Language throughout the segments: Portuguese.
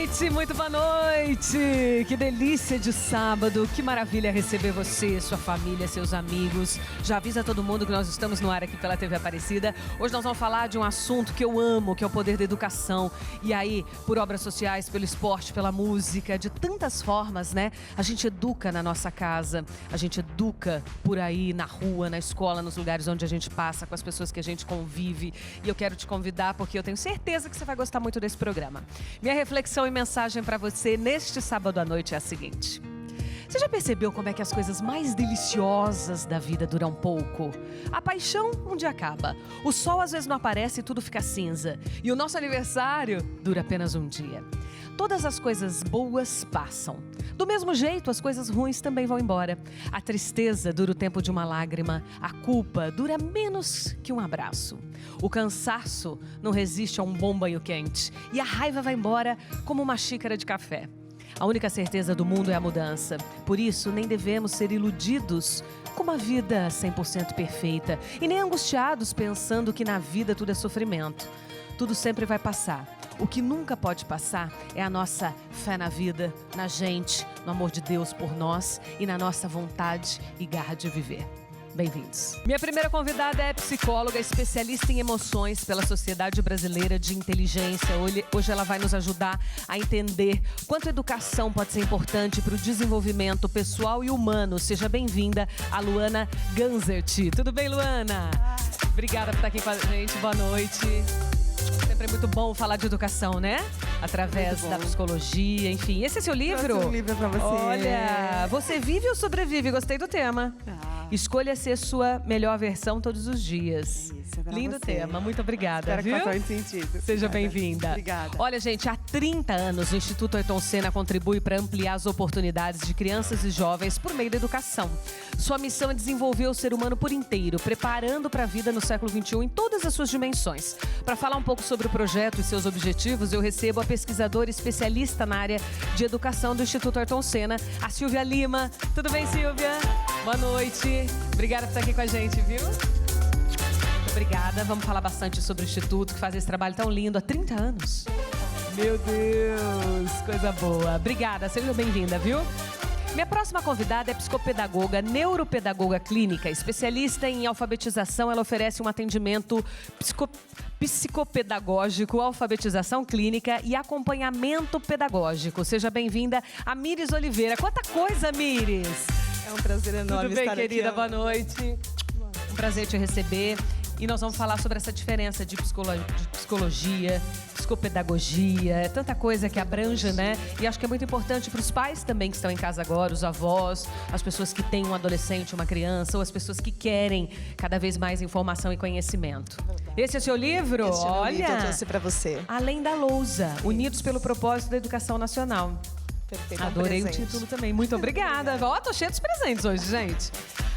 noite, muito boa noite! Que delícia de sábado, que maravilha receber você, sua família, seus amigos. Já avisa todo mundo que nós estamos no ar aqui pela TV Aparecida. Hoje nós vamos falar de um assunto que eu amo, que é o poder da educação. E aí, por obras sociais, pelo esporte, pela música, de tantas formas, né? A gente educa na nossa casa, a gente educa por aí, na rua, na escola, nos lugares onde a gente passa, com as pessoas que a gente convive. E eu quero te convidar porque eu tenho certeza que você vai gostar muito desse programa. Minha reflexão e mensagem para você neste sábado à noite é a seguinte. Você já percebeu como é que as coisas mais deliciosas da vida duram pouco? A paixão um dia acaba. O sol às vezes não aparece e tudo fica cinza. E o nosso aniversário dura apenas um dia. Todas as coisas boas passam. Do mesmo jeito, as coisas ruins também vão embora. A tristeza dura o tempo de uma lágrima. A culpa dura menos que um abraço. O cansaço não resiste a um bom banho quente. E a raiva vai embora como uma xícara de café. A única certeza do mundo é a mudança. Por isso, nem devemos ser iludidos com uma vida 100% perfeita. E nem angustiados pensando que na vida tudo é sofrimento. Tudo sempre vai passar. O que nunca pode passar é a nossa fé na vida, na gente, no amor de Deus por nós e na nossa vontade e garra de viver. Bem-vindos. Minha primeira convidada é psicóloga, especialista em emoções pela Sociedade Brasileira de Inteligência. Hoje ela vai nos ajudar a entender quanto a educação pode ser importante para o desenvolvimento pessoal e humano. Seja bem-vinda a Luana Ganzert. Tudo bem, Luana? Obrigada por estar aqui com a gente. Boa noite. Sempre é muito bom falar de educação, né? Através da psicologia, enfim. Esse é seu livro? Trouxe um livro pra você. Olha, você vive ou sobrevive? Gostei do tema. Escolha ser sua melhor versão todos os dias. Isso, pra Lindo você. tema, muito obrigada. Espero que viu? faça muito sentido. Seja Obrigada. bem-vinda. Obrigada. Olha, gente, há 30 anos o Instituto Ayrton Senna contribui para ampliar as oportunidades de crianças e jovens por meio da educação. Sua missão é desenvolver o ser humano por inteiro, preparando para a vida no século XXI em todas as suas dimensões. Para falar um pouco sobre o projeto e seus objetivos, eu recebo a pesquisadora especialista na área de educação do Instituto Ayrton Senna, a Silvia Lima. Tudo bem, Silvia? Boa noite. Obrigada por estar aqui com a gente, viu? Muito obrigada. Vamos falar bastante sobre o Instituto, que faz esse trabalho tão lindo há 30 anos. Meu Deus, coisa boa. Obrigada, seja bem-vinda, viu? Minha próxima convidada é psicopedagoga, neuropedagoga clínica, especialista em alfabetização. Ela oferece um atendimento psicopedagógico, alfabetização clínica e acompanhamento pedagógico. Seja bem-vinda a Miris Oliveira. Quanta coisa, Miris! É um prazer enorme Tudo bem, estar querida? aqui. Boa noite. Um prazer te receber. E nós vamos falar sobre essa diferença de psicologia, psicopedagogia, é tanta coisa que abrange, né? E acho que é muito importante para os pais também que estão em casa agora, os avós, as pessoas que têm um adolescente, uma criança, ou as pessoas que querem cada vez mais informação e conhecimento. Esse é o seu livro? Este é o meu Olha! livro, eu trouxe pra você. Além da Lousa, Unidos pelo Propósito da Educação Nacional. Perfeito. Adorei presente. o título também. Muito obrigada. Ó, tô cheia dos presentes hoje, gente.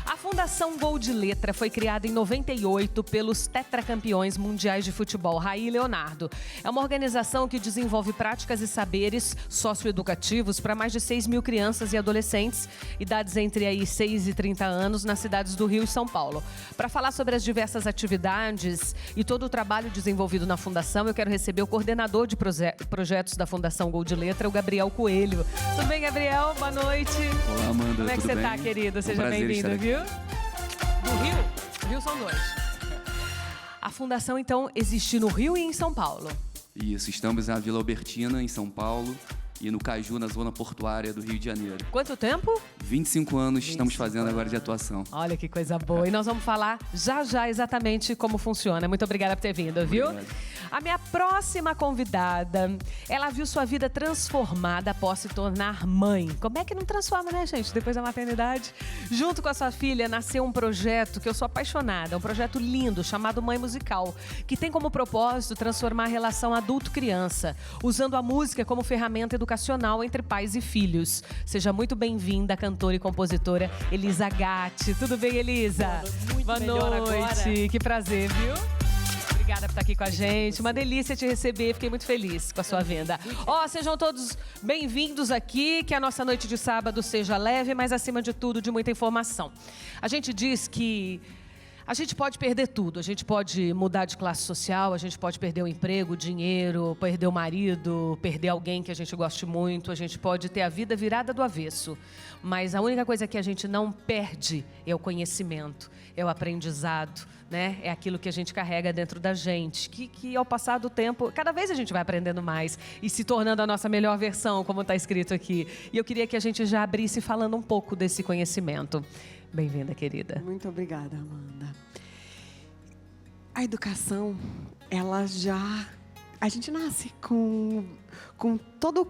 A Fundação Gol de Letra foi criada em 98 pelos tetracampeões mundiais de futebol, Raí e Leonardo. É uma organização que desenvolve práticas e saberes socioeducativos para mais de 6 mil crianças e adolescentes, idades entre aí 6 e 30 anos, nas cidades do Rio e São Paulo. Para falar sobre as diversas atividades e todo o trabalho desenvolvido na Fundação, eu quero receber o coordenador de projetos da Fundação Gol de Letra, o Gabriel Coelho. Tudo bem, Gabriel? Boa noite. Olá, Amanda. Como é que tudo você bem? tá, querido? Seja prazer bem-vindo, estar aqui. viu? Do Rio? Do Rio são dois. A fundação, então, existe no Rio e em São Paulo. Isso, estamos na Vila Albertina, em São Paulo, e no Caju, na zona portuária do Rio de Janeiro. Quanto tempo? 25 anos estamos fazendo agora de atuação. Olha que coisa boa. E nós vamos falar já exatamente como funciona. Muito obrigada por ter vindo, viu? Obrigado. A minha próxima convidada, ela viu sua vida transformada após se tornar mãe. Como é que não transforma, né, gente? Depois da maternidade. Junto com a sua filha, nasceu um projeto que eu sou apaixonada. Um projeto lindo, chamado Mãe Musical, que tem como propósito transformar a relação adulto-criança, usando a música como ferramenta educacional entre pais e filhos. Seja muito bem-vinda, cantora e compositora Elisa Gatti. Tudo bem, Elisa? Muito Boa melhor noite. agora. Que prazer, viu? Obrigada por estar aqui com a gente. Uma delícia te receber. Fiquei muito feliz com a sua vinda. Ó, sejam todos bem-vindos aqui. Que a nossa noite de sábado seja leve, mas acima de tudo, de muita informação. A gente diz que A gente pode perder tudo, a gente pode mudar de classe social, a gente pode perder o emprego, o dinheiro, perder o marido, perder alguém que a gente goste muito, a gente pode ter a vida virada do avesso. Mas a única coisa que a gente não perde é o conhecimento, é o aprendizado, né? É aquilo que a gente carrega dentro da gente, que ao passar do tempo, cada vez a gente vai aprendendo mais e se tornando a nossa melhor versão, como está escrito aqui. E eu queria que a gente já abrisse falando um pouco desse conhecimento. Bem-vinda, querida. Muito obrigada, Amanda. A educação, ela já... A gente nasce com todo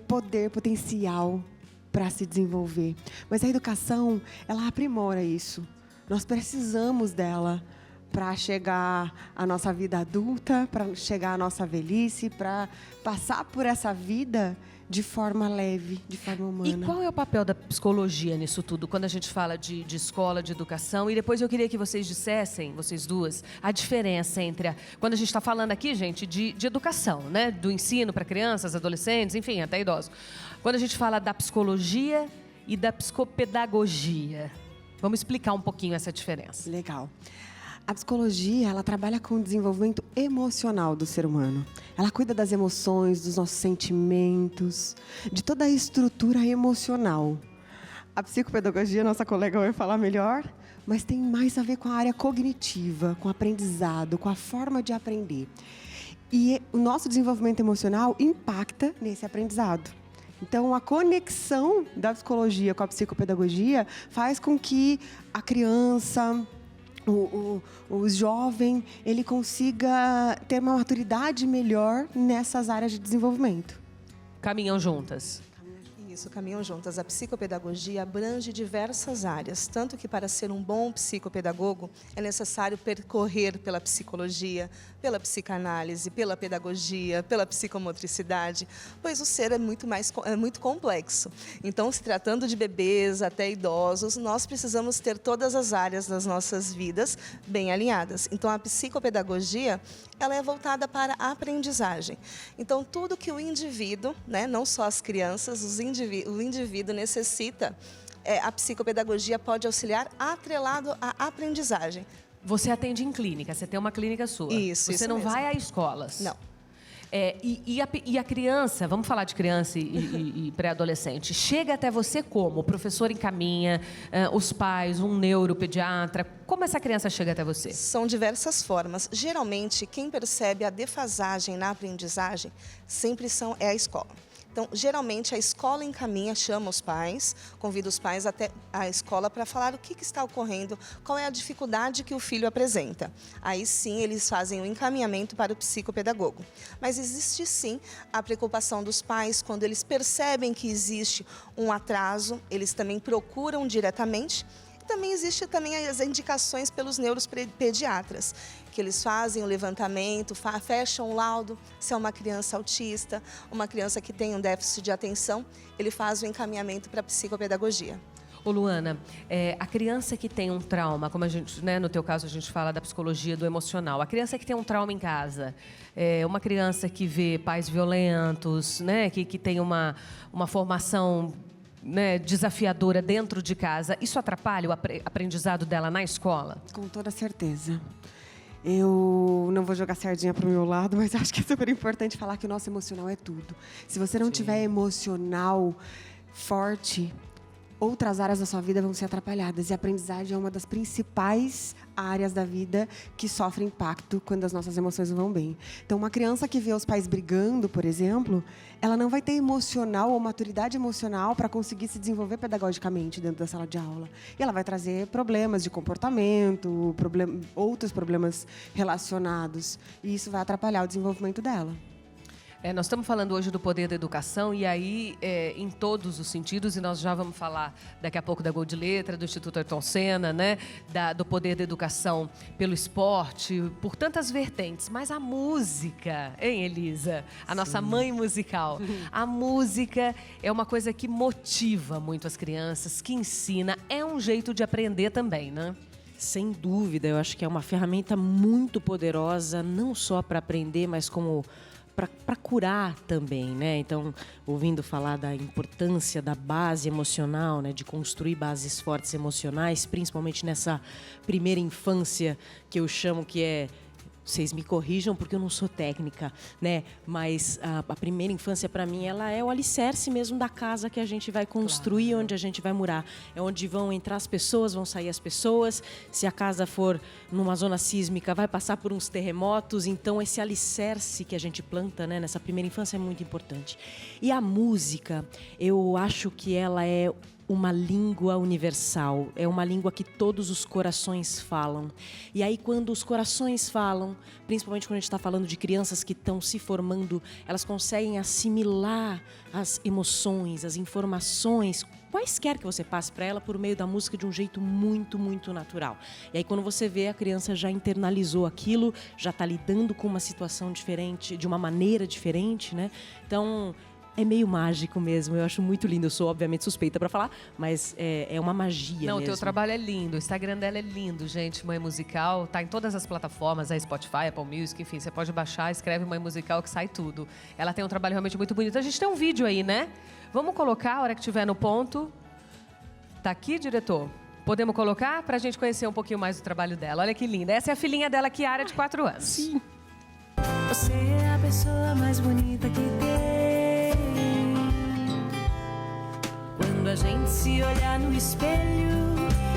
poder, potencial para se desenvolver. Mas a educação, ela aprimora isso. Nós precisamos dela para chegar à nossa vida adulta, para chegar à nossa velhice, para passar por essa vida de forma leve, de forma humana. E qual é o papel da psicologia nisso tudo, quando a gente fala de escola, de educação? E depois eu queria que vocês dissessem, vocês duas, a diferença entre quando a gente está falando aqui, gente, de educação, né? Do ensino para crianças, adolescentes, enfim, até idosos. Quando a gente fala da psicologia e da psicopedagogia, vamos explicar um pouquinho essa diferença. Legal. A psicologia, ela trabalha com o desenvolvimento emocional do ser humano. Ela cuida das emoções, dos nossos sentimentos, de toda a estrutura emocional. A psicopedagogia, nossa colega vai falar melhor, mas tem mais a ver com a área cognitiva, com o aprendizado, com a forma de aprender. E o nosso desenvolvimento emocional impacta nesse aprendizado. Então, a conexão da psicologia com a psicopedagogia faz com que a criança, o jovem, ele consiga ter uma maturidade melhor nessas áreas de desenvolvimento. Caminham juntas. Isso, caminham juntas. A psicopedagogia abrange diversas áreas, tanto que para ser um bom psicopedagogo é necessário percorrer pela psicologia, pela psicanálise, pela pedagogia, pela psicomotricidade, pois o ser é muito complexo. Então, se tratando de bebês até idosos, nós precisamos ter todas as áreas das nossas vidas bem alinhadas. Então, a psicopedagogia, ela é voltada para a aprendizagem. Então, tudo que o indivíduo, né, não só as crianças, o indivíduo necessita, a psicopedagogia pode auxiliar atrelado à aprendizagem. Você atende em clínica, você tem uma clínica sua. Você não mesmo. vai a escolas. Não. E a criança, vamos falar de criança e pré-adolescente, chega até você como? O professor encaminha, os pais, um neuropediatra. Como essa criança chega até você? São diversas formas. Geralmente, quem percebe a defasagem na aprendizagem sempre é a escola. Então, geralmente, a escola encaminha, chama os pais, convida os pais até a escola para falar o que está ocorrendo, qual é a dificuldade que o filho apresenta. Aí, sim, eles fazem o encaminhamento para o psicopedagogo. Mas existe, sim, a preocupação dos pais, quando eles percebem que existe um atraso, eles também procuram diretamente. Também existe as indicações pelos neuropediatras, que eles fazem o levantamento, fecham o laudo, se é uma criança autista, uma criança que tem um déficit de atenção, ele faz o encaminhamento para a psicopedagogia. Ô Luana, a criança que tem um trauma, como a gente, né, no teu caso a gente fala da psicologia do emocional, a criança que tem um trauma em casa, uma criança que vê pais violentos, né, que tem uma formação, né, desafiadora dentro de casa, isso atrapalha o aprendizado dela na escola? Com toda certeza. Eu não vou jogar sardinha para o meu lado, mas acho que é super importante falar que o nosso emocional é tudo. Se você não tiver emocional forte, outras áreas da sua vida vão ser atrapalhadas. E a aprendizagem é uma das principais áreas da vida que sofre impacto quando as nossas emoções não vão bem. Então, uma criança que vê os pais brigando, por exemplo, ela não vai ter emocional ou maturidade emocional para conseguir se desenvolver pedagogicamente dentro da sala de aula. E ela vai trazer problemas de comportamento, outros problemas relacionados. E isso vai atrapalhar o desenvolvimento dela. Nós estamos falando hoje do poder da educação e aí, em todos os sentidos, e nós já vamos falar daqui a pouco da Gol de Letra, do Instituto Ayrton Senna, né? Do poder da educação pelo esporte, por tantas vertentes. Mas a música, hein, Elisa? A nossa mãe musical. A música é uma coisa que motiva muito as crianças, que ensina, é um jeito de aprender também, né? Sem dúvida, eu acho que é uma ferramenta muito poderosa, não só para aprender, mas como para curar também, né? Então, ouvindo falar da importância da base emocional, né? De construir bases fortes emocionais, principalmente nessa primeira infância que eu chamo que é... Vocês me corrijam porque eu não sou técnica, né? Mas a primeira infância, para mim, ela é o alicerce mesmo da casa que a gente vai construir, claro, onde a gente vai morar. É onde vão entrar as pessoas, vão sair as pessoas. Se a casa for numa zona sísmica, vai passar por uns terremotos. Então, esse alicerce que a gente planta, né, nessa primeira infância é muito importante. E a música, eu acho que ela é uma língua universal, é uma língua que todos os corações falam. E aí, quando os corações falam, principalmente quando a gente está falando de crianças que estão se formando, elas conseguem assimilar as emoções, as informações, quaisquer que você passe para ela, por meio da música de um jeito muito, muito natural. E aí, quando você vê, a criança já internalizou aquilo, já está lidando com uma situação diferente, de uma maneira diferente, né? Então... é meio mágico mesmo, eu acho muito lindo. Eu sou, obviamente, suspeita para falar, mas é uma magia Não, mesmo. o teu trabalho é lindo, o Instagram dela é lindo, gente. Mãe Musical, tá em todas as plataformas, a Spotify, Apple Music, enfim, você pode baixar, escreve Mãe Musical que sai tudo. Ela tem um trabalho realmente muito bonito. A gente tem um vídeo aí, né? Vamos colocar a hora que estiver no ponto. Tá aqui, diretor? Podemos colocar pra gente conhecer um pouquinho mais do trabalho dela. Olha que linda. Essa é a filhinha dela, Kiara, de 4 anos. Sim. Você é a pessoa mais bonita que tem. Quando a gente se olhar no espelho,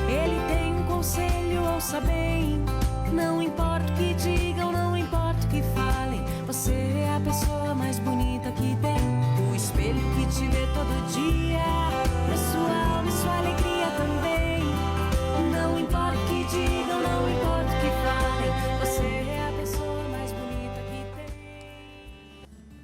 ele tem um conselho, ouça bem. Não importa o que digam, não importa o que falem, você é a pessoa mais bonita que tem. O espelho que te vê todo dia, é sua alma e sua alegria também. Não importa o que digam, não importa o que falem, você é a pessoa mais bonita que tem.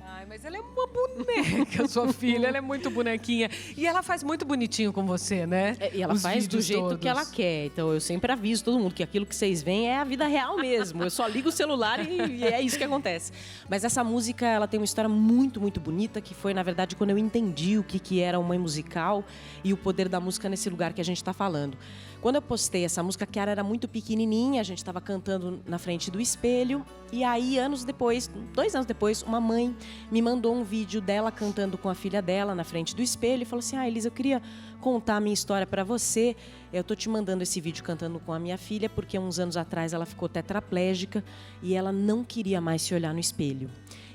Ai, mas ela é uma boneca, sua filha. Ela é muito bonequinha. E ela faz muito bonitinho com você, né? E ela Os faz do vídeos jeito todos. que ela quer. Então, eu sempre aviso todo mundo que aquilo que vocês veem é a vida real mesmo. Eu só ligo o celular e é isso que acontece. Mas essa música, ela tem uma história muito, muito bonita, que foi, na verdade, quando eu entendi o que era uma mãe musical e o poder da música nesse lugar que a gente está falando. Quando eu postei essa música, a Kiara era muito pequenininha, a gente estava cantando na frente do espelho. E aí, anos depois, 2 anos depois, uma mãe me mandou um vídeo dela cantando com a filha dela na frente do espelho e falou assim: Elisa, eu queria contar a minha história para você. Eu tô te mandando esse vídeo cantando com a minha filha porque uns anos atrás ela ficou tetraplégica e ela não queria mais se olhar no espelho.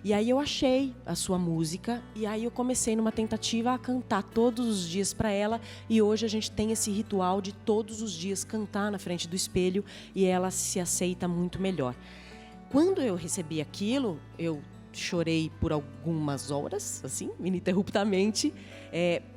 E aí eu achei a sua música e aí eu comecei numa tentativa a cantar todos os dias para ela, e hoje a gente tem esse ritual de todos os dias cantar na frente do espelho e ela se aceita muito melhor. Quando eu recebi aquilo, eu chorei por algumas horas, assim, ininterruptamente,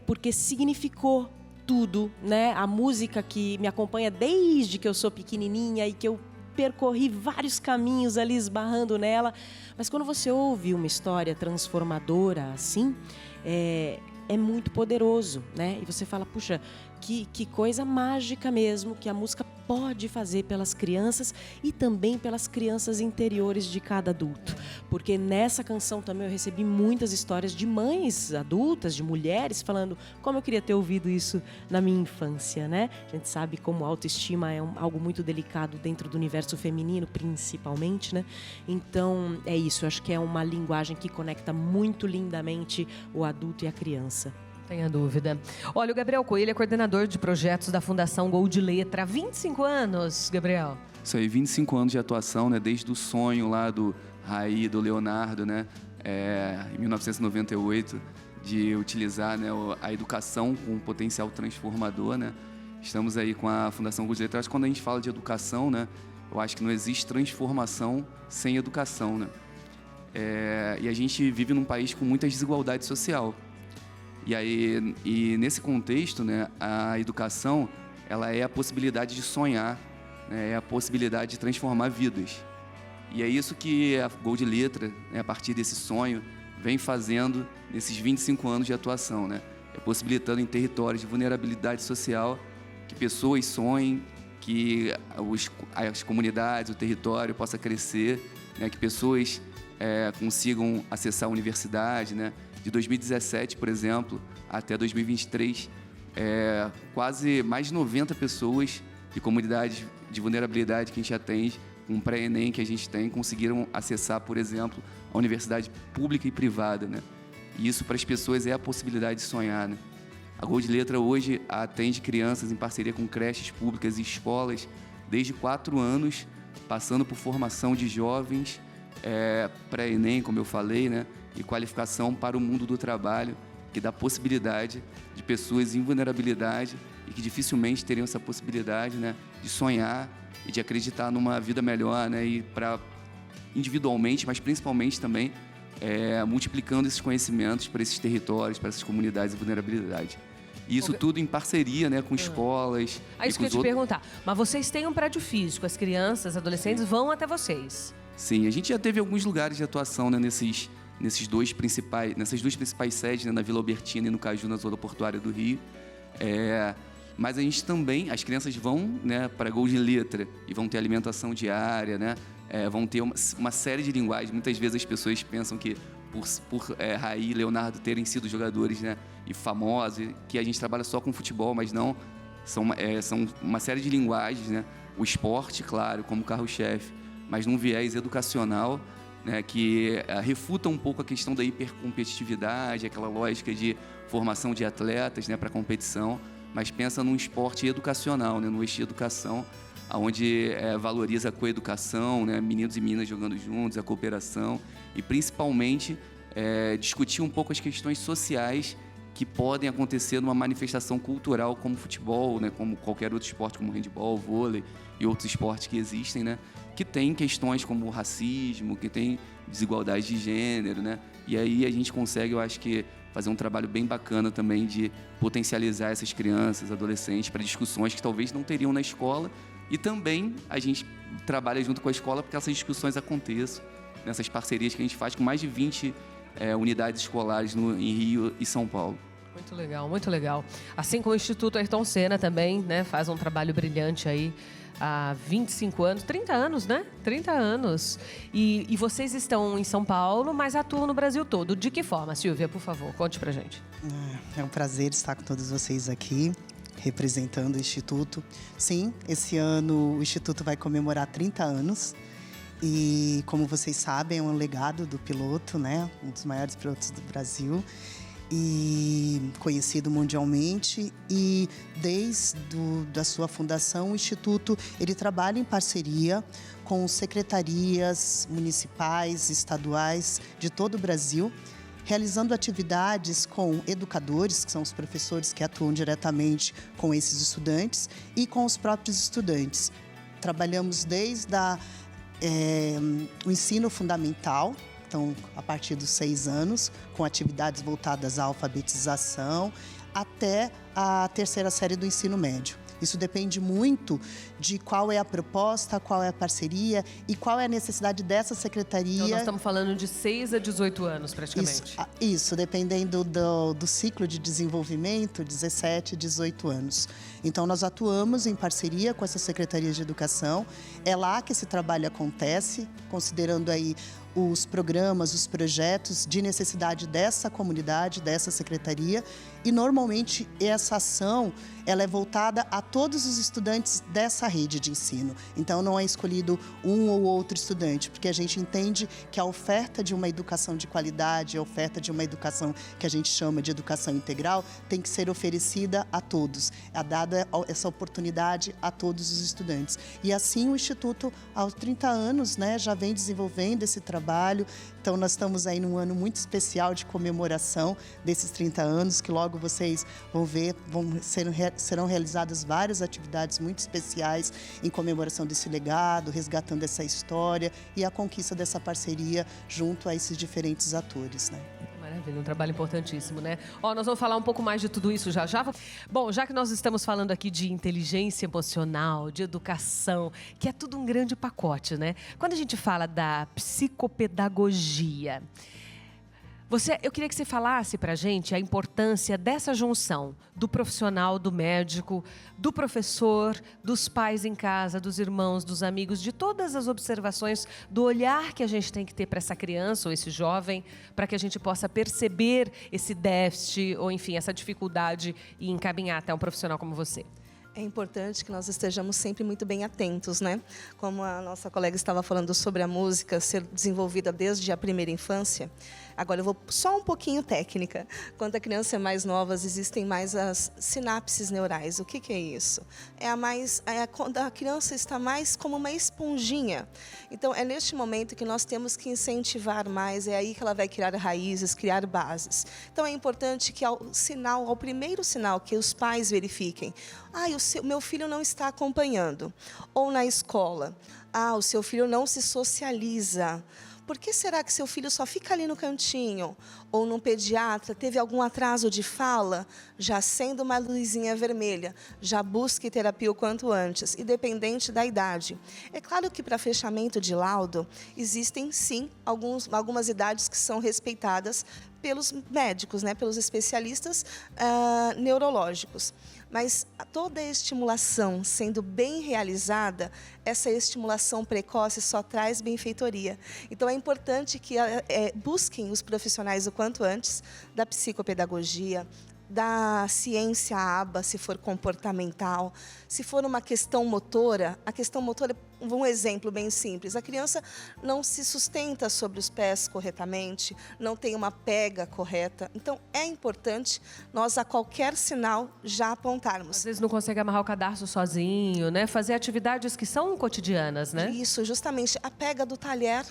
porque significou tudo, né? A música que me acompanha desde que eu sou pequenininha e que eu percorri vários caminhos ali esbarrando nela. Mas quando você ouve uma história transformadora assim, é muito poderoso, né? E você fala, puxa, que coisa mágica mesmo que a música pode fazer pelas crianças e também pelas crianças interiores de cada adulto. Porque nessa canção também eu recebi muitas histórias de mães adultas, de mulheres, falando como eu queria ter ouvido isso na minha infância, né? A gente sabe como a autoestima é algo muito delicado dentro do universo feminino, principalmente, né? Então, é isso. Eu acho que é uma linguagem que conecta muito lindamente o adulto e a criança. Tenha dúvida. Olha, o Gabriel Coelho é coordenador de projetos da Fundação Gol de Letra. 25 anos, Gabriel. Isso aí, 25 anos de atuação, né? Desde o sonho lá do Raí, do Leonardo, né? Em 1998, de utilizar, né, a educação com um potencial transformador, né? Estamos aí com a Fundação Gol de Letra. Acho que quando a gente fala de educação, né? Eu acho que não existe transformação sem educação, né? E a gente vive num país com muita desigualdade social. E nesse contexto, né, a educação, ela é a possibilidade de sonhar, né, é a possibilidade de transformar vidas. E é isso que a Gol de Letra, né, a partir desse sonho, vem fazendo nesses 25 anos de atuação, né? Possibilitando em territórios de vulnerabilidade social que pessoas sonhem, que as comunidades, o território possa crescer, né, que pessoas consigam acessar a universidade, né? De 2017, por exemplo, até 2023, quase mais de 90 pessoas de comunidades de vulnerabilidade que a gente atende, com o pré-ENEM que a gente tem, conseguiram acessar, por exemplo, a universidade pública e privada, né? E isso para as pessoas é a possibilidade de sonhar, né? A Gol de Letra hoje atende crianças em parceria com creches públicas e escolas desde 4 anos, passando por formação de jovens, pré-ENEM, como eu falei, né? E qualificação para o mundo do trabalho, que dá possibilidade de pessoas em vulnerabilidade e que dificilmente teriam essa possibilidade, né, de sonhar e de acreditar numa vida melhor, né, e para individualmente, mas principalmente também multiplicando esses conhecimentos para esses territórios, para essas comunidades de vulnerabilidade. E isso tudo em parceria, né, com escolas. É isso que eu ia te perguntar. Mas vocês têm um prédio físico, as crianças, adolescentes vão até vocês. Sim, a gente já teve alguns lugares de atuação, né, nessas duas principais sedes, né, na Vila Albertina e no Caju, na zona portuária do Rio. Mas a gente também, as crianças vão, né, para Gol de Letra e vão ter alimentação diária, né, vão ter uma série de linguagens. Muitas vezes as pessoas pensam que por Raí e Leonardo terem sido jogadores, né, e famosos, que a gente trabalha só com futebol, mas não, são uma série de linguagens, né, o esporte, claro, como carro-chefe, mas num viés educacional, né, que refuta um pouco a questão da hipercompetitividade, aquela lógica de formação de atletas, né, para competição, mas pensa num esporte educacional, né, no eixo de educação, onde valoriza a coeducação, né, meninos e meninas jogando juntos, a cooperação e principalmente discutir um pouco as questões sociais que podem acontecer numa manifestação cultural como futebol, né, como qualquer outro esporte, como handebol, vôlei e outros esportes que existem, né, que tem questões como o racismo, que tem desigualdade de gênero, né, e aí a gente consegue, eu acho que, fazer um trabalho bem bacana também de potencializar essas crianças, adolescentes, para discussões que talvez não teriam na escola. E também a gente trabalha junto com a escola para que essas discussões aconteçam, nessas parcerias que a gente faz com mais de 20 unidades escolares em Rio e São Paulo. Muito legal, muito legal. Assim como o Instituto Ayrton Senna também, né, faz um trabalho brilhante aí há 25 anos, 30 anos, né? 30 anos. E vocês estão em São Paulo, mas atuam no Brasil todo. De que forma, Silvia, por favor, conte pra gente. É um prazer estar com todos vocês aqui, representando o Instituto. Sim, esse ano o Instituto vai comemorar 30 anos. E, como vocês sabem, é um legado do piloto, né? Um dos maiores pilotos do Brasil. E conhecido mundialmente, e desde a sua fundação, o Instituto ele trabalha em parceria com secretarias municipais, estaduais de todo o Brasil, realizando atividades com educadores, que são os professores que atuam diretamente com esses estudantes, e com os próprios estudantes. Trabalhamos desde o ensino fundamental, então, a partir dos 6 anos, com atividades voltadas à alfabetização, até a 3ª série do ensino médio. Isso depende muito de qual é a proposta, qual é a parceria e qual é a necessidade dessa secretaria. Então, nós estamos falando de 6 a 18 anos, praticamente. Isso dependendo do ciclo de desenvolvimento, 17, 18 anos. Então, nós atuamos em parceria com essas secretarias de educação. É lá que esse trabalho acontece, considerando aí os programas, os projetos de necessidade dessa comunidade, dessa secretaria. E, normalmente, essa ação ela é voltada a todos os estudantes dessa rede de ensino. Então, não é escolhido um ou outro estudante, porque a gente entende que a oferta de uma educação de qualidade, a oferta de uma educação que a gente chama de educação integral, tem que ser oferecida a todos. É dada essa oportunidade a todos os estudantes. E assim o Instituto, aos 30 anos, né, já vem desenvolvendo esse trabalho. Então, nós estamos aí num ano muito especial de comemoração desses 30 anos, que logo vocês vão ver, serão realizadas várias atividades muito especiais em comemoração desse legado, resgatando essa história e a conquista dessa parceria junto a esses diferentes atores, né? Maravilha, um trabalho importantíssimo, né? Nós vamos falar um pouco mais de tudo isso já. Bom, já que nós estamos falando aqui de inteligência emocional, de educação, que é tudo um grande pacote, né? Quando a gente fala da psicopedagogia, eu queria que você falasse para a gente a importância dessa junção do profissional, do médico, do professor, dos pais em casa, dos irmãos, dos amigos, de todas as observações, do olhar que a gente tem que ter para essa criança ou esse jovem, para que a gente possa perceber esse déficit ou, enfim, essa dificuldade e encaminhar até um profissional como você. É importante que nós estejamos sempre muito bem atentos, né? Como a nossa colega estava falando sobre a música ser desenvolvida desde a primeira infância, agora eu vou só um pouquinho técnica. Quando a criança é mais nova, existem mais as sinapses neurais. O que é isso? Quando a criança está mais como uma esponjinha. Então, é neste momento que nós temos que incentivar mais, é aí que ela vai criar raízes, criar bases. Então, é importante que ao primeiro sinal que os pais verifiquem, meu filho não está acompanhando. Ou na escola, o seu filho não se socializa. Por que será que seu filho só fica ali no cantinho? Ou num pediatra, teve algum atraso de fala? Já acenda uma luzinha vermelha, já busque terapia o quanto antes, independente da idade. É claro que para fechamento de laudo, existem sim algumas idades que são respeitadas pelos médicos, né, pelos especialistas neurológicos. Mas toda a estimulação sendo bem realizada, essa estimulação precoce só traz benfeitoria. Então, é importante que busquem os profissionais o quanto antes da psicopedagogia, da ciência ABA, se for comportamental, se for uma questão motora, a questão motora, um exemplo bem simples, a criança não se sustenta sobre os pés corretamente, não tem uma pega correta, então é importante nós a qualquer sinal já apontarmos. Às vezes não consegue amarrar o cadarço sozinho, né? Fazer atividades que são cotidianas, né? Isso, justamente, a pega do talher.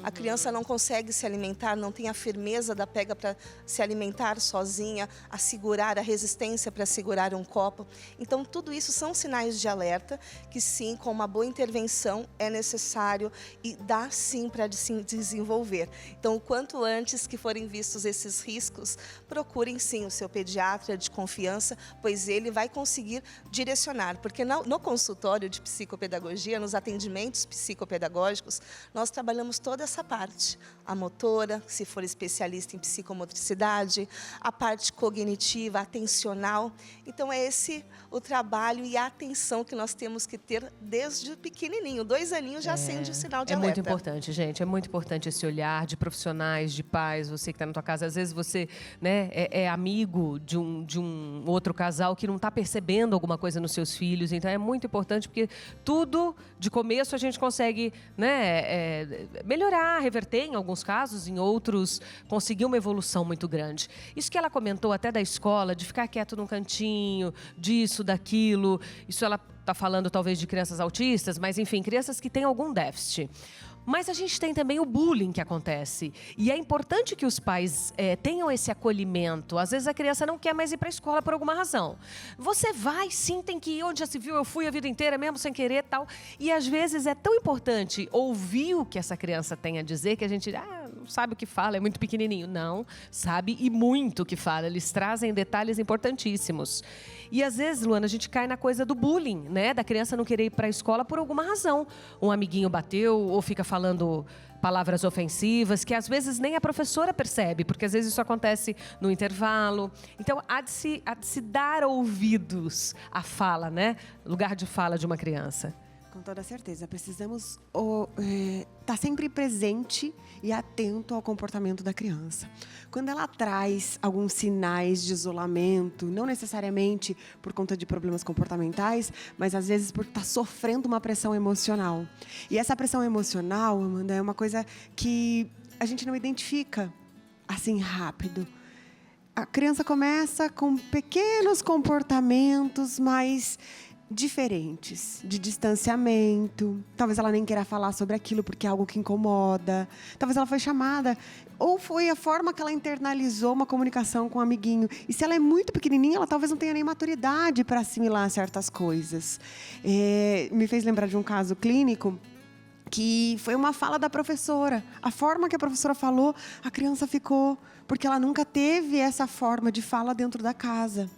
A criança não consegue se alimentar, não tem a firmeza da pega para se alimentar sozinha, a resistência para segurar um copo. Então, tudo isso são sinais de alerta que, sim, com uma boa intervenção é necessário e dá, sim, para se desenvolver. Então, o quanto antes que forem vistos esses riscos, procurem, sim, o seu pediatra de confiança, pois ele vai conseguir direcionar. Porque no consultório de psicopedagogia, nos atendimentos psicopedagógicos, nós trabalhamos toda essa parte, a motora, se for especialista em psicomotricidade, a parte cognitiva, atencional. Então, é esse o trabalho e a atenção que nós temos que ter desde pequenininho. 2 aninhos já acende o sinal de alerta. É muito importante, gente. É muito importante esse olhar de profissionais, de pais, você que está na tua casa. Às vezes você, né, é amigo de um outro casal que não está percebendo alguma coisa nos seus filhos. Então, é muito importante porque tudo, de começo, a gente consegue, né, melhorar, reverter em alguns casos, em outros, conseguir uma evolução muito grande. Isso que ela comentou até da escola, de ficar quieto num cantinho, disso, daquilo. Isso ela está falando talvez de crianças autistas, mas enfim, crianças que têm algum déficit. Mas a gente tem também o bullying que acontece. E é importante que os pais tenham esse acolhimento. Às vezes a criança não quer mais ir para a escola por alguma razão. Você vai, sim, tem que ir. Onde já se viu, eu fui a vida inteira, mesmo sem querer e tal. E às vezes é tão importante ouvir o que essa criança tem a dizer, que a gente não sabe o que fala, é muito pequenininho. Não, sabe e muito o que fala. Eles trazem detalhes importantíssimos. E às vezes, Luana, a gente cai na coisa do bullying, né? Da criança não querer ir para a escola por alguma razão. Um amiguinho bateu ou fica falando palavras ofensivas, que às vezes nem a professora percebe, porque às vezes isso acontece no intervalo. Então, há de se dar ouvidos à fala, né? Lugar de fala de uma criança. Com toda certeza. Precisamos estar sempre presente e atento ao comportamento da criança. Quando ela traz alguns sinais de isolamento, não necessariamente por conta de problemas comportamentais, mas às vezes por estar sofrendo uma pressão emocional. E essa pressão emocional, Amanda, é uma coisa que a gente não identifica assim rápido. A criança começa com pequenos comportamentos, mas diferentes, de distanciamento. Talvez ela nem queira falar sobre aquilo porque é algo que incomoda. Talvez ela foi chamada, ou foi a forma que ela internalizou uma comunicação com um amiguinho. E se ela é muito pequenininha, ela talvez não tenha nem maturidade para assimilar certas coisas. Me fez lembrar de um caso clínico que foi uma fala da professora. A forma que a professora falou, a criança ficou, porque ela nunca teve essa forma de fala dentro da casa.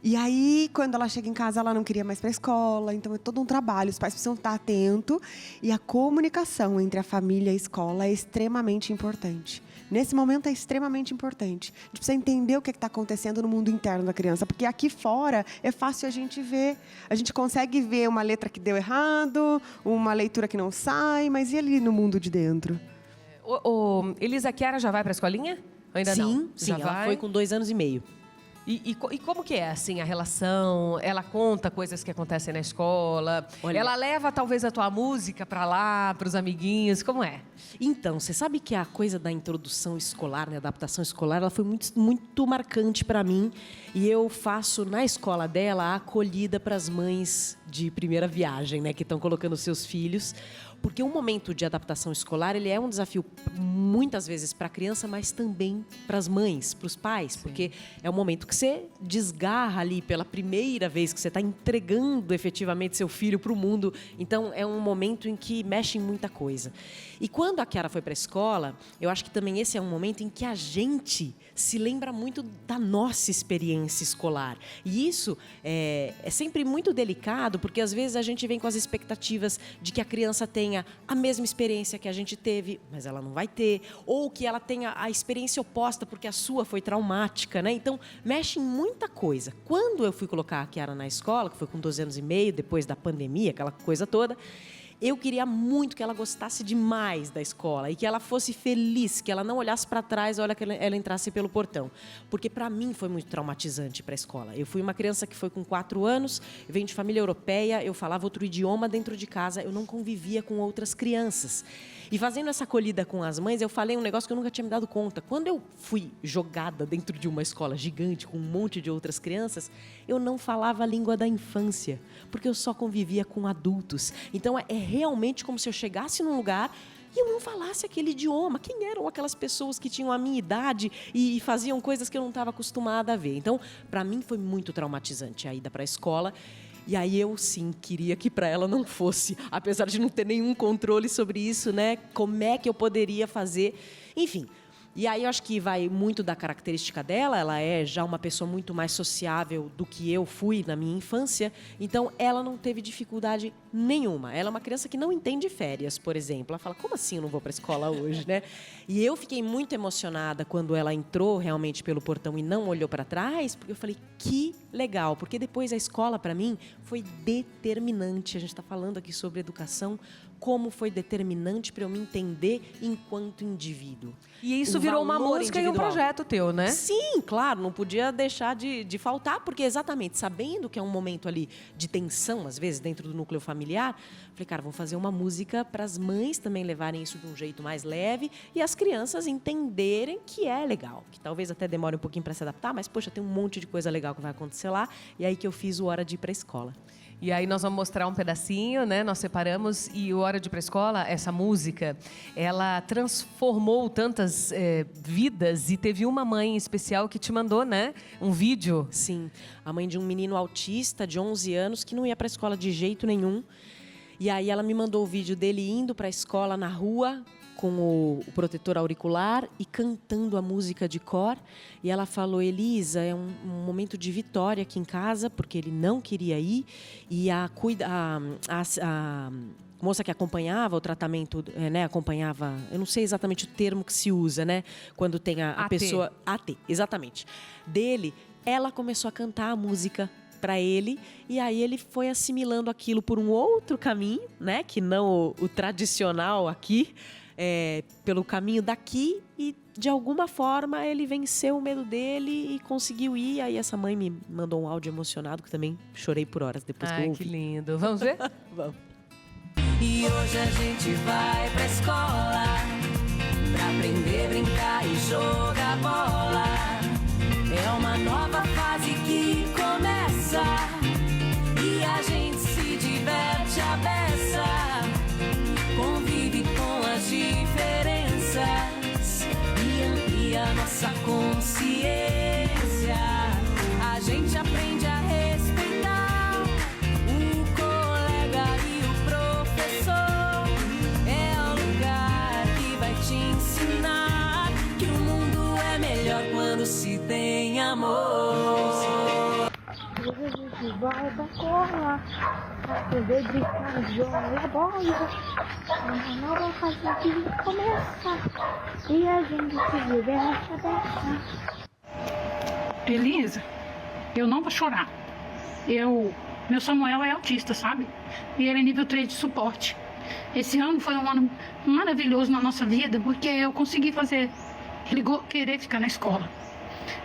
E aí, quando ela chega em casa, ela não queria mais para a escola. Então, é todo um trabalho. Os pais precisam estar atentos. E a comunicação entre a família e a escola é extremamente importante. Nesse momento, é extremamente importante. A gente precisa entender o que está acontecendo no mundo interno da criança. Porque aqui fora, é fácil a gente ver. A gente consegue ver uma letra que deu errado, uma leitura que não sai. Mas e ali no mundo de dentro? Elisa, a Kiara já vai para a escolinha? Ainda não? Sim, ela foi com 2 anos e meio. E como que é, assim, a relação? Ela conta coisas que acontecem na escola? Olha, ela leva, talvez, a tua música pra lá, pros amiguinhos? Como é? Então, você sabe que a coisa da introdução escolar, né, adaptação escolar, ela foi muito, muito marcante para mim. E eu faço na escola dela a acolhida para as mães de primeira viagem, né, que estão colocando seus filhos. Porque o momento de adaptação escolar, ele é um desafio muitas vezes para a criança, mas também para as mães, para os pais. Sim. Porque é o momento que você desgarra ali pela primeira vez, que você está entregando efetivamente seu filho para o mundo. Então, é um momento em que mexe em muita coisa. E quando a Chiara foi para a escola, eu acho que também esse é um momento em que a gente se lembra muito da nossa experiência escolar. E isso é sempre muito delicado, porque às vezes a gente vem com as expectativas de que a criança tenha a mesma experiência que a gente teve, mas ela não vai ter, ou que ela tenha a experiência oposta, porque a sua foi traumática, né? Então, mexe em muita coisa. Quando eu fui colocar a Chiara na escola, que foi com 12 anos e meio, depois da pandemia, aquela coisa toda, eu queria muito que ela gostasse demais da escola e que ela fosse feliz, que ela não olhasse para trás, olha que ela entrasse pelo portão. Porque para mim foi muito traumatizante para a escola. Eu fui uma criança que foi com 4 anos, venho de família europeia, eu falava outro idioma dentro de casa, eu não convivia com outras crianças. E fazendo essa acolhida com as mães, eu falei um negócio que eu nunca tinha me dado conta. Quando eu fui jogada dentro de uma escola gigante com um monte de outras crianças, eu não falava a língua da infância, porque eu só convivia com adultos. Então, é realmente como se eu chegasse num lugar e eu não falasse aquele idioma. Quem eram aquelas pessoas que tinham a minha idade e faziam coisas que eu não estava acostumada a ver? Então, para mim, foi muito traumatizante a ida para a escola. E aí eu, sim, queria que para ela não fosse, apesar de não ter nenhum controle sobre isso, né? Como é que eu poderia fazer? Enfim. E aí eu acho que vai muito da característica dela, ela é já uma pessoa muito mais sociável do que eu fui na minha infância, então ela não teve dificuldade nenhuma. Ela é uma criança que não entende férias, por exemplo. Ela fala, como assim eu não vou para a escola hoje, né? E eu fiquei muito emocionada quando ela entrou realmente pelo portão e não olhou para trás, porque eu falei, que legal, porque depois a escola, para mim, foi determinante. A gente está falando aqui sobre educação, como foi determinante para eu me entender enquanto indivíduo. E isso virou uma música e um projeto teu, né? Sim, claro, não podia deixar de faltar, porque exatamente, sabendo que é um momento ali de tensão, às vezes, dentro do núcleo familiar, falei, cara, vamos fazer uma música para as mães também levarem isso de um jeito mais leve e as crianças entenderem que é legal, que talvez até demore um pouquinho para se adaptar, mas, poxa, tem um monte de coisa legal que vai acontecer lá, e aí que eu fiz o Hora de Ir para a Escola. E aí nós vamos mostrar um pedacinho, né? Nós separamos e o Hora de Ir para a Escola, essa música, ela transformou tantas vidas e teve uma mãe especial que te mandou, né? Um vídeo. Sim, a mãe de um menino autista de 11 anos que não ia para a escola de jeito nenhum. E aí ela me mandou o vídeo dele indo para a escola na rua com o protetor auricular e cantando a música de cor. E ela falou, Elisa, é um momento de vitória aqui em casa, porque ele não queria ir. E a moça que acompanhava o tratamento, né, acompanhava, eu não sei exatamente o termo que se usa, né, quando tem a pessoa... AT, exatamente. Dele, ela começou a cantar a música para ele, e aí ele foi assimilando aquilo por um outro caminho, né, que não o tradicional aqui, pelo caminho daqui, e de alguma forma ele venceu o medo dele e conseguiu ir. Aí essa mãe me mandou um áudio emocionado que também chorei por horas depois que eu ouvi. Que lindo. Vamos ver? Vamos. E hoje a gente vai pra escola pra aprender, brincar e jogar bola. É uma nova fase que começa e a gente se diverte à beça. Convive com as diferenças e amplia nossa consciência. A gente aprende a respeitar o colega e o professor. É o lugar que vai te ensinar que o mundo é melhor quando se tem amor. Hoje a gente vai pra escola pra poder brincar, jogar bola. Uma nova fase que começa e a gente se diverte aberta. Elisa, eu não vou chorar. Meu Samuel é autista, sabe? E ele é nível 3 de suporte. Esse ano foi um ano maravilhoso na nossa vida, porque eu consegui fazer ele querer ficar na escola.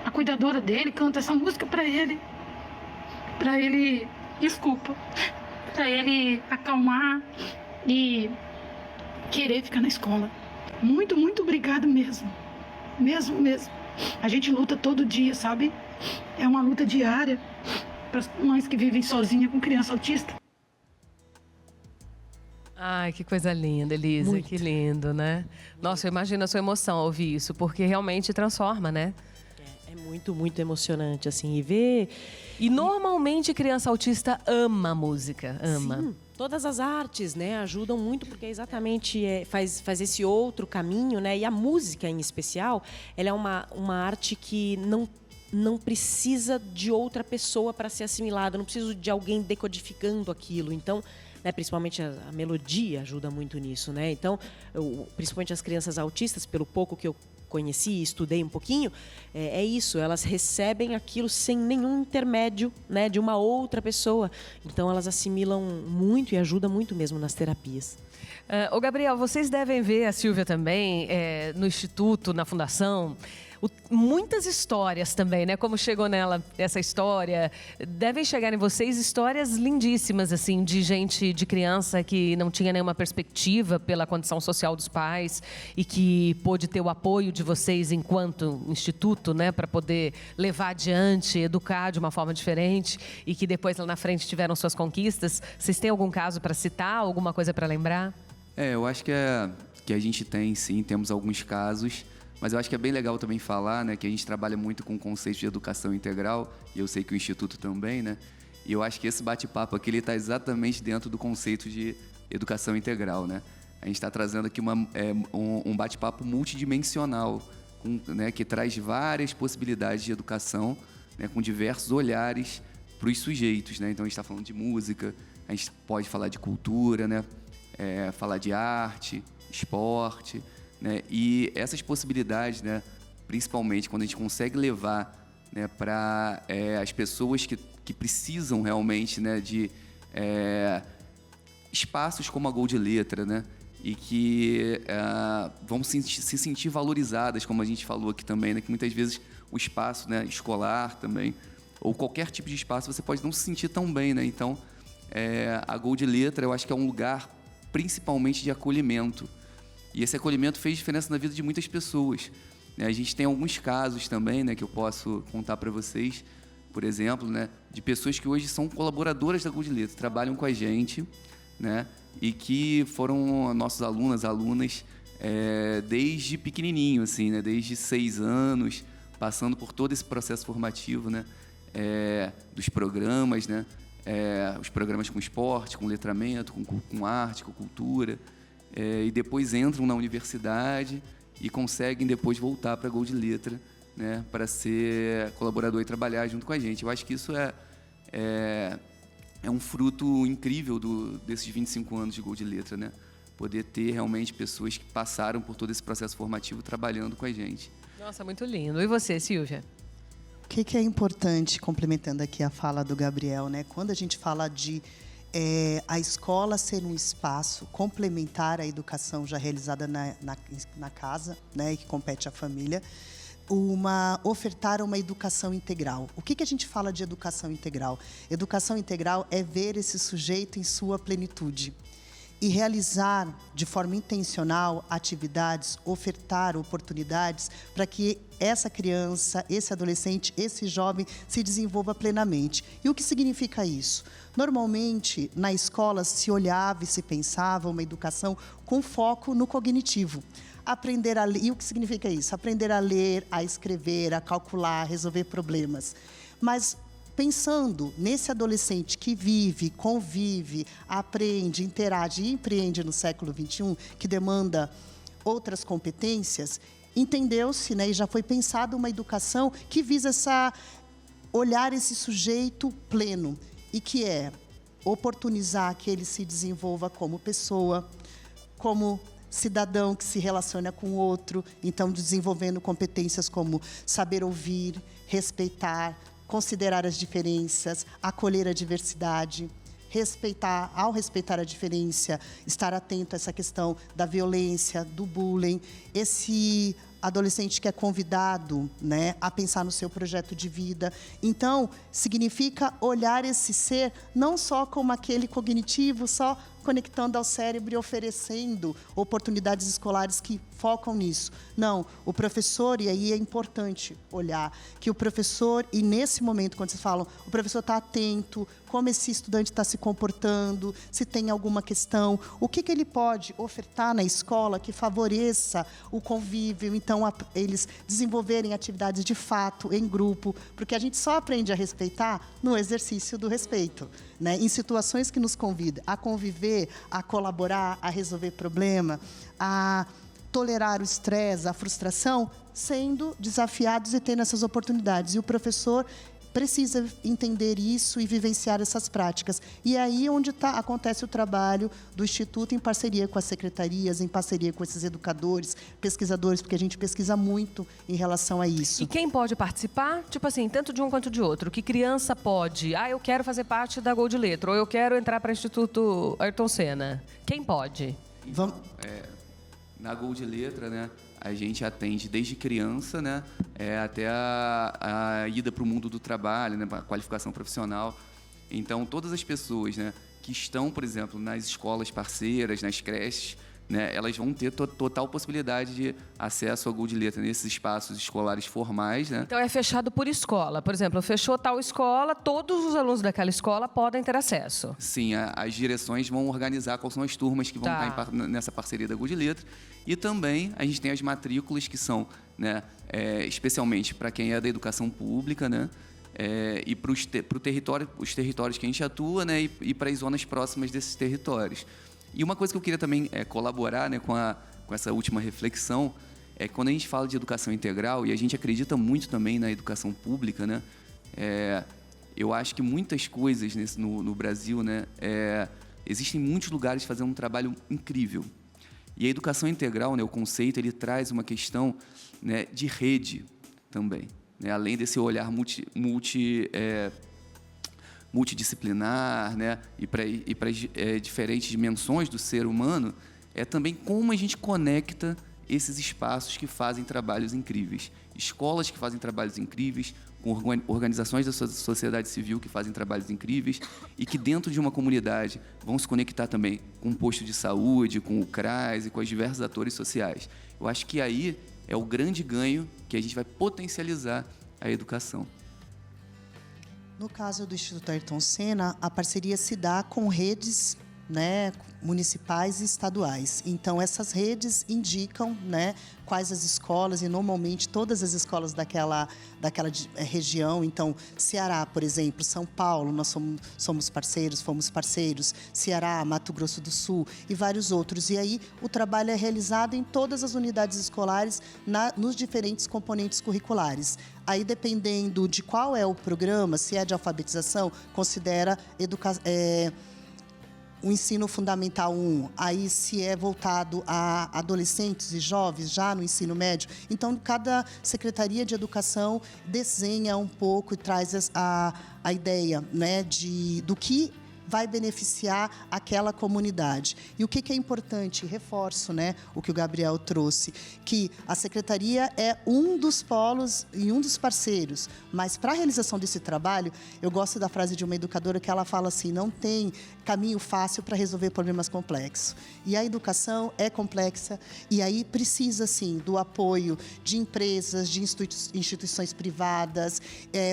A cuidadora dele canta essa música para ele, desculpa, para ele acalmar e querer ficar na escola. Muito, muito obrigada mesmo. Mesmo. A gente luta todo dia, sabe? É uma luta diária para as mães que vivem sozinhas com criança autista. Ai, que coisa linda, Elisa. Muito. Que lindo, né? Nossa, eu imagino a sua emoção ao ouvir isso, porque realmente transforma, né? É muito, muito emocionante, assim, e ver... E normalmente criança autista ama música, ama. Sim, todas as artes, né, ajudam muito, porque exatamente faz esse outro caminho, né? E a música, em especial, ela é uma arte que não precisa de outra pessoa para ser assimilada, não precisa de alguém decodificando aquilo. Então, né, principalmente a melodia ajuda muito nisso, né? Então, principalmente as crianças autistas, pelo pouco que eu conheci e estudei um pouquinho, é isso, elas recebem aquilo sem nenhum intermédio, né, de uma outra pessoa. Então, elas assimilam muito e ajudam muito mesmo nas terapias. Ô Gabriel, vocês devem ver, a Silvia também, no Instituto, na Fundação, muitas histórias também, né? Como chegou nela essa história. Devem chegar em vocês histórias lindíssimas, assim, de gente, de criança que não tinha nenhuma perspectiva pela condição social dos pais e que pôde ter o apoio de vocês enquanto instituto, né? Para poder levar adiante, educar de uma forma diferente e que depois lá na frente tiveram suas conquistas. Vocês têm algum caso para citar, alguma coisa para lembrar? Eu acho que a gente tem, sim, temos alguns casos. Mas eu acho que é bem legal também falar, né, que a gente trabalha muito com o conceito de educação integral, e eu sei que o Instituto também, né? E eu acho que esse bate-papo aqui está exatamente dentro do conceito de educação integral, né? A gente está trazendo aqui um bate-papo multidimensional, né, que traz várias possibilidades de educação, né, com diversos olhares para os sujeitos, né? Então a gente está falando de música, a gente pode falar de cultura, né? Falar de arte, esporte, né? E essas possibilidades, né, principalmente quando a gente consegue levar, né, para as pessoas que precisam realmente, né, de espaços como a Gol de Letra, né, e que vão se sentir valorizadas, como a gente falou aqui também, né, que muitas vezes o espaço, né, escolar também, ou qualquer tipo de espaço, você pode não se sentir tão bem, né? Então, a Gol de Letra, eu acho que é um lugar principalmente de acolhimento. E esse acolhimento fez diferença na vida de muitas pessoas, né? A gente tem alguns casos também, né, que eu posso contar para vocês, por exemplo, né, de pessoas que hoje são colaboradoras da Gol de Letra, trabalham com a gente, né, e que foram nossos alunas, desde pequenininho, assim, né, desde 6 anos, passando por todo esse processo formativo, né, dos programas, né, os programas com esporte, com letramento, com arte, com cultura. E depois entram na universidade e conseguem depois voltar para a Gol de Letra, né, para ser colaborador e trabalhar junto com a gente. Eu acho que isso é um fruto incrível desses 25 anos de Gol de Letra, né? Poder ter realmente pessoas que passaram por todo esse processo formativo trabalhando com a gente. Nossa, muito lindo. E você, Silvia? O que é importante, complementando aqui a fala do Gabriel, né? Quando a gente fala de a escola ser um espaço complementar à educação já realizada na casa, né, e que compete à família, ofertar uma educação integral. O que a gente fala de educação integral? Educação integral é ver esse sujeito em sua plenitude e realizar de forma intencional atividades, ofertar oportunidades para que essa criança, esse adolescente, esse jovem se desenvolva plenamente. E o que significa isso? Normalmente, na escola, se olhava e se pensava uma educação com foco no cognitivo. Aprender a ler. E o que significa isso? Aprender a ler, a escrever, a calcular, a resolver problemas. Mas pensando nesse adolescente que vive, convive, aprende, interage e empreende no século XXI, que demanda outras competências, entendeu-se, né, e já foi pensada uma educação que visa olhar esse sujeito pleno e que oportunizar que ele se desenvolva como pessoa, como cidadão que se relaciona com o outro, então desenvolvendo competências como saber ouvir, respeitar, considerar as diferenças, acolher a diversidade, ao respeitar a diferença, estar atento a essa questão da violência, do bullying, esse adolescente que é convidado, né, a pensar no seu projeto de vida. Então, significa olhar esse ser não só como aquele cognitivo, só conectando ao cérebro e oferecendo oportunidades escolares que focam nisso. Não, o professor, e aí é importante olhar, que o professor, e nesse momento, quando vocês falam, o professor está atento, como esse estudante está se comportando, se tem alguma questão, o que ele pode ofertar na escola que favoreça o convívio, então eles desenvolverem atividades de fato, em grupo, porque a gente só aprende a respeitar no exercício do respeito, né? Em situações que nos convidam a conviver, a colaborar, a resolver problema, a tolerar o estresse, a frustração, sendo desafiados e tendo essas oportunidades. E o professor precisa entender isso e vivenciar essas práticas. E é aí onde acontece o trabalho do Instituto em parceria com as secretarias, em parceria com esses educadores, pesquisadores, porque a gente pesquisa muito em relação a isso. E quem pode participar? Tipo assim, tanto de um quanto de outro. Que criança pode? Eu quero fazer parte da Gol de Letra, ou eu quero entrar para o Instituto Ayrton Senna. Quem pode? Vamos... Na Gol de Letra, né, a gente atende desde criança, né, até a ida para o mundo do trabalho, né, a qualificação profissional. Então, todas as pessoas, né, que estão, por exemplo, nas escolas parceiras, nas creches, né, elas vão ter total possibilidade de acesso à Gol de Letra nesses espaços escolares formais, né? Então é fechado por escola. Por exemplo, fechou tal escola, todos os alunos daquela escola podem ter acesso. Sim, as direções vão organizar quais são as turmas que vão estar nessa parceria da Gol de Letra. E também a gente tem as matrículas que são, né, especialmente para quem é da educação pública, né? E para os territórios que a gente atua, né, e para as zonas próximas desses territórios. E uma coisa que eu queria também colaborar, né, com essa última reflexão é que quando a gente fala de educação integral, e a gente acredita muito também na educação pública, né, eu acho que muitas coisas no Brasil, né, existem muitos lugares fazendo um trabalho incrível. E a educação integral, né, o conceito, ele traz uma questão, né, de rede também, né, além desse olhar multidisciplinar, né, e para diferentes dimensões do ser humano, é também como a gente conecta esses espaços que fazem trabalhos incríveis. Escolas que fazem trabalhos incríveis, com organizações da sociedade civil que fazem trabalhos incríveis e que dentro de uma comunidade vão se conectar também com o posto de saúde, com o CRAS e com os diversos atores sociais. Eu acho que aí é o grande ganho que a gente vai potencializar a educação. No caso do Instituto Ayrton Senna, a parceria se dá com redes, né, municipais e estaduais. Então, essas redes indicam, né, quais as escolas, e normalmente todas as escolas daquela região. Então, Ceará, por exemplo, São Paulo, nós fomos parceiros, Ceará, Mato Grosso do Sul e vários outros. E aí, o trabalho é realizado em todas as unidades escolares, nos diferentes componentes curriculares. Aí, dependendo de qual é o programa, se é de alfabetização, considera o ensino fundamental 1, aí se é voltado a adolescentes e jovens, já no ensino médio. Então, cada Secretaria de Educação desenha um pouco e traz a ideia, né, do que vai beneficiar aquela comunidade. E o que é importante, reforço, né, o que o Gabriel trouxe, que a Secretaria é um dos polos e um dos parceiros, mas para a realização desse trabalho, eu gosto da frase de uma educadora que ela fala assim, não tem caminho fácil para resolver problemas complexos. E a educação é complexa e aí precisa, sim, do apoio de empresas, de instituições privadas,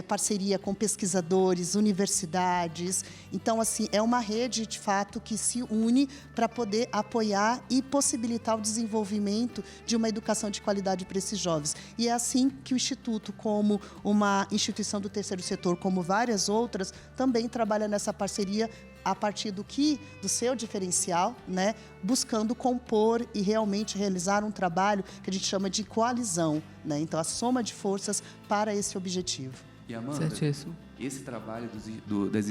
parceria com pesquisadores, universidades. Então, assim, é uma rede, de fato, que se une para poder apoiar e possibilitar o desenvolvimento de uma educação de qualidade para esses jovens. E é assim que o Instituto, como uma instituição do terceiro setor, como várias outras, também trabalha nessa parceria a partir do seu diferencial, né, buscando compor e realmente realizar um trabalho que a gente chama de coalizão, né? Então, a soma de forças para esse objetivo. E, Amanda, esse trabalho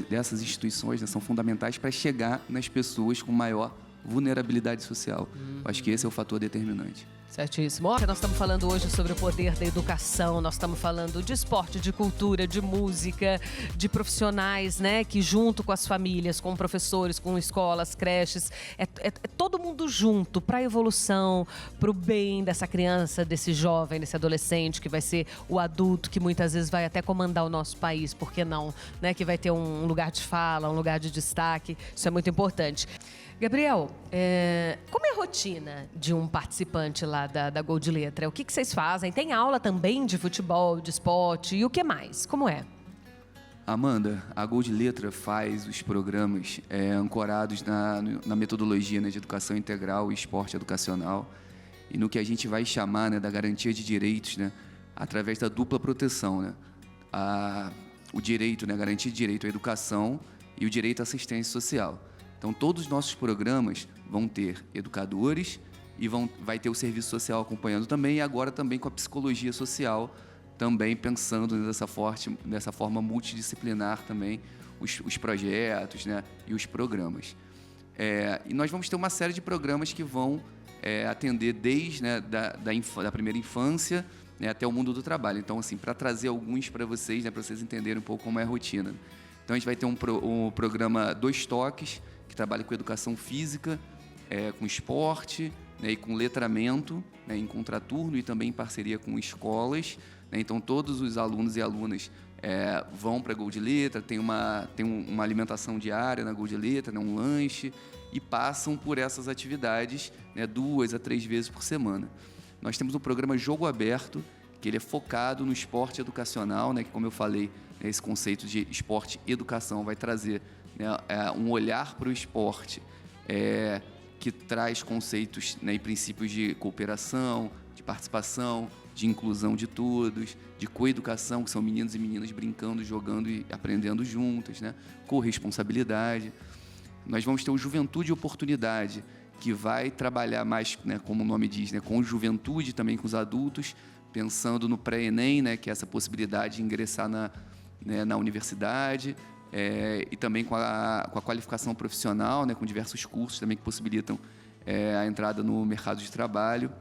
dessas instituições, né, são fundamentais para chegar nas pessoas com maior vulnerabilidade social. Acho que esse é o fator determinante. Certíssimo. Olha, nós estamos falando hoje sobre o poder da educação, nós estamos falando de esporte, de cultura, de música, de profissionais, né, que junto com as famílias, com professores, com escolas, creches, é todo mundo junto para a evolução, para o bem dessa criança, desse jovem, desse adolescente, que vai ser o adulto, que muitas vezes vai até comandar o nosso país, por que não, né, que vai ter um lugar de fala, um lugar de destaque, isso é muito importante. Gabriel, como é a rotina de um participante lá da Gol de Letra? O que vocês fazem? Tem aula também de futebol, de esporte e o que mais? Como é? Amanda, a Gol de Letra faz os programas ancorados na metodologia, né, de educação integral e esporte educacional e no que a gente vai chamar, né, da garantia de direitos, né, através da dupla proteção, né? O direito, né, a garantia de direito à educação e o direito à assistência social. Então, todos os nossos programas vão ter educadores e vai ter o serviço social acompanhando também, e agora também com a psicologia social, também pensando dessa forma multidisciplinar também, os projetos, né, e os programas. E nós vamos ter uma série de programas que vão atender desde, né, da primeira infância, né, até o mundo do trabalho. Então, assim, para trazer alguns para vocês, né, para vocês entenderem um pouco como é a rotina. Então, a gente vai ter um programa 2 Toques, que trabalha com educação física, com esporte, né, e com letramento, né, em contraturno e também em parceria com escolas, né? Então, todos os alunos e alunas vão para a Gol de Letra, tem uma alimentação diária na Gol de Letra, né, um lanche, e passam por essas atividades, né, 2 a 3 vezes por semana. Nós temos um programa Jogo Aberto, que ele é focado no esporte educacional, né, que, como eu falei, esse conceito de esporte e educação vai trazer, né, um olhar para o esporte que traz conceitos, né, e princípios de cooperação, de participação, de inclusão de todos, de coeducação, que são meninos e meninas brincando, jogando e aprendendo juntas, né, corresponsabilidade. Nós vamos ter o Juventude e Oportunidade, que vai trabalhar mais, né, como o nome diz, né, com juventude, também com os adultos, pensando no pré-ENEM, né, que é essa possibilidade de ingressar na universidade, e também com a qualificação profissional, né, com diversos cursos também que possibilitam a entrada no mercado de trabalho.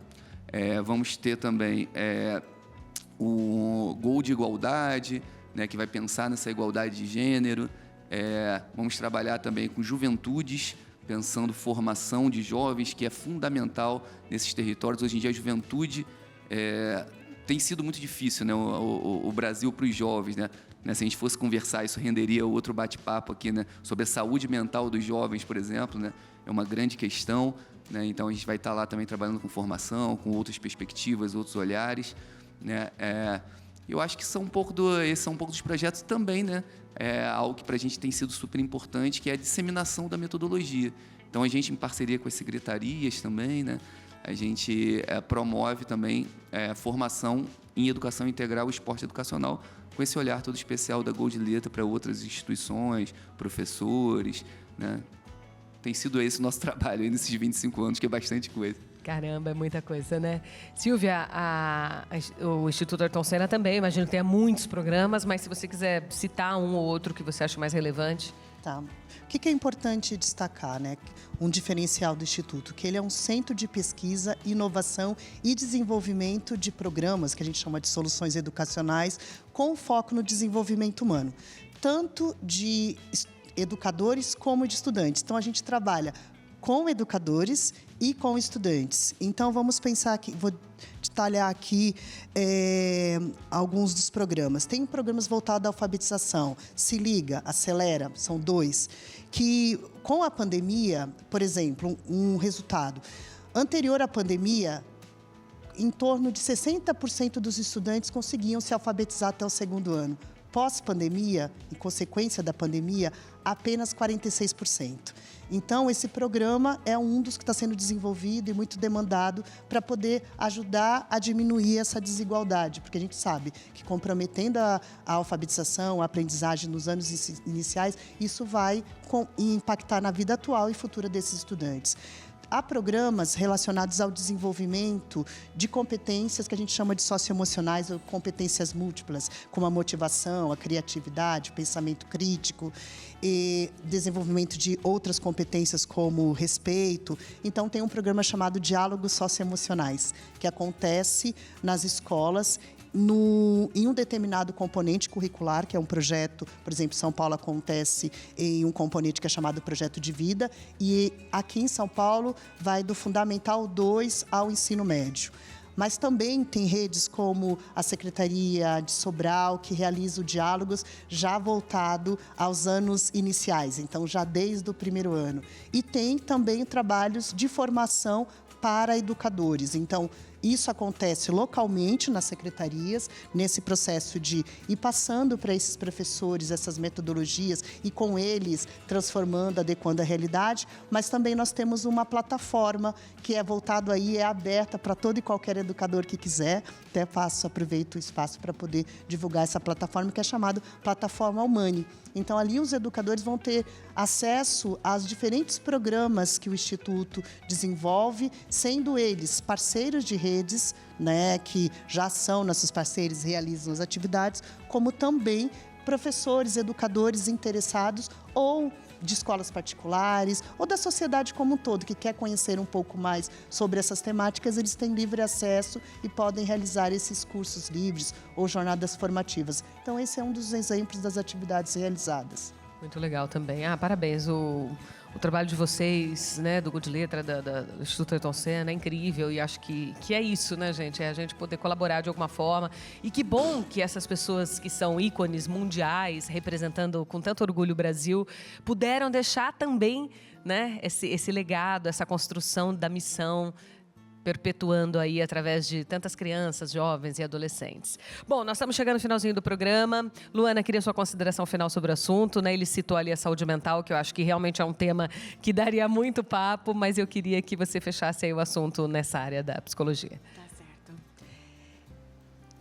Vamos ter também o Gol de Igualdade, né, que vai pensar nessa igualdade de gênero. Vamos trabalhar também com juventudes, pensando formação de jovens, que é fundamental nesses territórios. Hoje em dia a juventude tem sido muito difícil, né, o Brasil para os jovens, né? Se a gente fosse conversar, isso renderia outro bate-papo aqui, né, sobre a saúde mental dos jovens, por exemplo, né? É uma grande questão, né? Então a gente vai estar lá também trabalhando com formação, com outras perspectivas, outros olhares, né? Eu acho que esses são um pouco dos projetos também, né? Algo que para a gente tem sido super importante, que é a disseminação da metodologia. Então a gente, em parceria com as secretarias também, né, a gente promove também formação em educação integral e esporte educacional, com esse olhar todo especial da Gol de Letra para outras instituições, professores, né? Tem sido esse o nosso trabalho aí nesses 25 anos, que é bastante coisa. Caramba, é muita coisa, né? Silvia, o Instituto Ayrton Senna também, imagino que tenha muitos programas, mas se você quiser citar um ou outro que você acha mais relevante. Tá. O que é importante destacar, né? Um diferencial do Instituto, que ele é um centro de pesquisa, inovação e desenvolvimento de programas, que a gente chama de soluções educacionais, com foco no desenvolvimento humano, tanto de educadores como de estudantes. Então, a gente trabalha com educadores e com estudantes. Então, vamos pensar aqui, vou detalhar aqui alguns dos programas. Tem programas voltados à alfabetização, Se Liga, Acelera, são 2, que com a pandemia, por exemplo, um resultado. Anterior à pandemia, em torno de 60% dos estudantes conseguiam se alfabetizar até o 2º ano. Pós-pandemia, em consequência da pandemia, apenas 46%. Então, esse programa é um dos que está sendo desenvolvido e muito demandado para poder ajudar a diminuir essa desigualdade, porque a gente sabe que comprometendo a alfabetização, a aprendizagem nos anos iniciais, isso vai impactar na vida atual e futura desses estudantes. Há programas relacionados ao desenvolvimento de competências que a gente chama de socioemocionais ou competências múltiplas, como a motivação, a criatividade, o pensamento crítico, e desenvolvimento de outras competências como respeito. Então, tem um programa chamado Diálogos Socioemocionais, que acontece nas escolas em um determinado componente curricular, que é um projeto, por exemplo, São Paulo acontece em um componente que é chamado Projeto de Vida, e aqui em São Paulo vai do Fundamental 2 ao ensino médio. Mas também tem redes como a Secretaria de Sobral, que realiza o diálogos já voltado aos anos iniciais, então já desde o primeiro ano. E tem também trabalhos de formação para educadores. Então, isso acontece localmente nas secretarias, nesse processo de ir passando para esses professores essas metodologias e com eles transformando, adequando a realidade, mas também nós temos uma plataforma que é voltado aí, é aberta para todo e qualquer educador que quiser. Até aproveito o espaço para poder divulgar essa plataforma, que é chamada Plataforma Humani. Então, ali os educadores vão ter acesso aos diferentes programas que o Instituto desenvolve, sendo eles parceiros de redes, né, que já são nossos parceiros e realizam as atividades, como também professores, educadores interessados ou de escolas particulares ou da sociedade como um todo, que quer conhecer um pouco mais sobre essas temáticas, eles têm livre acesso e podem realizar esses cursos livres ou jornadas formativas. Então, esse é um dos exemplos das atividades realizadas. Muito legal também. Parabéns. O trabalho de vocês, né, do Good Letra, do Instituto Ayrton Senna, é incrível. E acho que é isso, né, gente? É a gente poder colaborar de alguma forma. E que bom que essas pessoas que são ícones mundiais, representando com tanto orgulho o Brasil, puderam deixar também, né, esse legado, essa construção da missão, perpetuando aí através de tantas crianças, jovens e adolescentes. Bom, nós estamos chegando no finalzinho do programa. Luana, queria sua consideração final sobre o assunto, né? Ele citou ali a saúde mental, que eu acho que realmente é um tema que daria muito papo, mas eu queria que você fechasse aí o assunto nessa área da psicologia. Tá certo.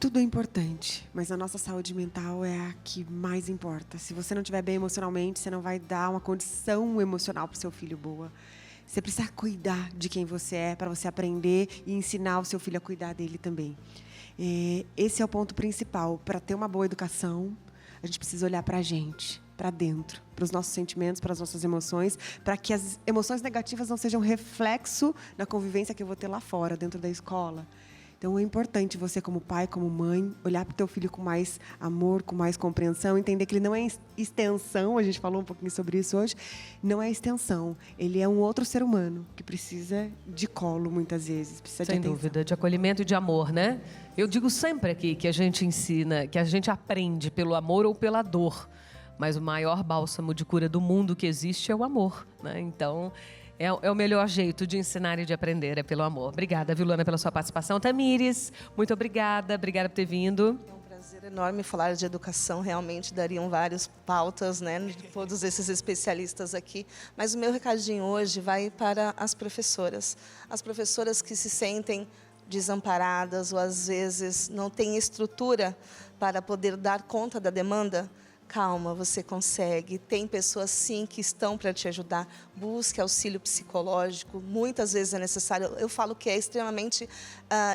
Tudo é importante, mas a nossa saúde mental é a que mais importa. Se você não estiver bem emocionalmente, você não vai dar uma condição emocional para o seu filho boa. Você precisa cuidar de quem você é para você aprender e ensinar o seu filho a cuidar dele também. Esse é o ponto principal. Para ter uma boa educação, a gente precisa olhar para a gente, para dentro, para os nossos sentimentos, para as nossas emoções, para que as emoções negativas não sejam reflexo na convivência que eu vou ter lá fora, dentro da escola. Então, é importante você, como pai, como mãe, olhar para o teu filho com mais amor, com mais compreensão, entender que ele não é extensão, a gente falou um pouquinho sobre isso hoje, não é extensão. Ele é um outro ser humano que precisa de colo, muitas vezes. Precisa Sem de atenção. dúvida, de acolhimento e de amor, né? Eu digo sempre aqui que a gente ensina, que a gente aprende pelo amor ou pela dor, mas o maior bálsamo de cura do mundo que existe é o amor, né? Então, é o melhor jeito de ensinar e de aprender, é pelo amor. Obrigada, viu, Luana, pela sua participação. Tamires, muito obrigada por ter vindo. É um prazer enorme falar de educação, realmente dariam várias pautas, né, de todos esses especialistas aqui. Mas o meu recadinho hoje vai para as professoras que se sentem desamparadas ou às vezes não têm estrutura para poder dar conta da demanda. Calma, você consegue. Tem pessoas, sim, que estão para te ajudar. Busque auxílio psicológico. Muitas vezes é necessário. Eu falo que é extremamente